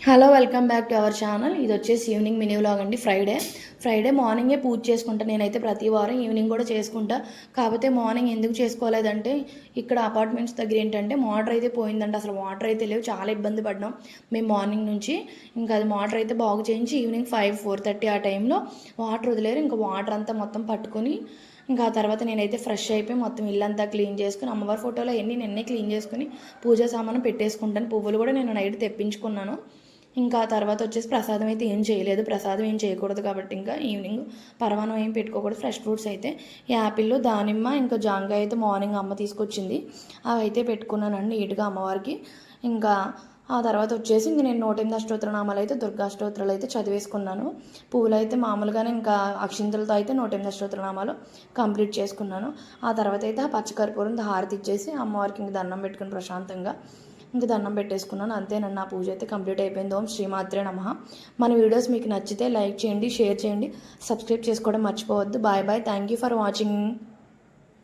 Hello welcome back to our channel. ఇది వచ్చేసి evening mini vlog అండి. ఫ్రైడే మార్నింగే పూజ చేసుకుంటా. నేనైతే ప్రతి వారం ఈవినింగ్ కూడా చేసుకుంటా. కాకపోతే మార్నింగ్ ఎందుకు చేసుకోలేదంటే ఇక్కడ అపార్ట్మెంట్స్ దగ్గర ఏంటంటే మోటార్ అయితే పోయిందంటే అసలు వాటర్ అయితే లేవు. చాలా ఇబ్బంది పడ్డాం మేము మార్నింగ్ నుంచి. ఇంకా అది మోటార్ అయితే బాగు చేయించి ఈవినింగ్ 4:30 ఆ టైంలో వాటర్ వదిలేరు. ఇంకా వాటర్ అంతా మొత్తం పట్టుకొని ఇంకా ఆ తర్వాత నేనైతే ఫ్రెష్ అయిపోయి మొత్తం ఇల్లంతా క్లీన్ చేసుకుని అమ్మవారి ఫోటోలో అన్నీ నిన్నే క్లీన్ చేసుకుని పూజా సామాను పెట్టేసుకుంటాను. పువ్వులు కూడా నేను నైట్ తెప్పించుకున్నాను. ఇంకా తర్వాత వచ్చేసి ప్రసాదం అయితే ఏం చేయలేదు. ప్రసాదం ఏం చేయకూడదు కాబట్టి ఇంకా ఈవినింగ్ పరమాన్నం ఏం పెట్టుకోకూడదు. ఫ్రెష్ ఫ్రూట్స్ అయితే యాపిల్, దానిమ్మ, ఇంకా జాంకాయ అయితే మార్నింగ్ అమ్మ తీసుకొచ్చింది. అవి అయితే పెట్టుకున్నానండి నీట్గా అమ్మవారికి. ఇంకా ఆ తర్వాత వచ్చేసి ఇంక నేను 108 అష్టోత్తరనామాలు అయితే దుర్గా అష్టోత్తరాలు అయితే చదివేసుకున్నాను. పువ్వులు అయితే మామూలుగానే ఇంకా అక్షింతలతో అయితే 108 అష్టోత్తరనామాలు కంప్లీట్ చేసుకున్నాను. ఆ తర్వాత అయితే ఆ పచ్చకర్పూరంతో హారతి ఇచ్చేసి అమ్మవారికి ఇంక దండం పెట్టుకుని ప్రశాంతంగా ఇంక దండం పెట్టేసుకున్నాను. అంతేనండి, నా పూజ అయితే కంప్లీట్ అయిపోయింది. ఓం శ్రీమాత్రే నమః. మన వీడియోస్ మీకు నచ్చితే లైక్ చేయండి, షేర్ చేయండి, సబ్స్క్రైబ్ చేసుకోవడం మర్చిపోవద్దు. Bye bye. Thank you for watching.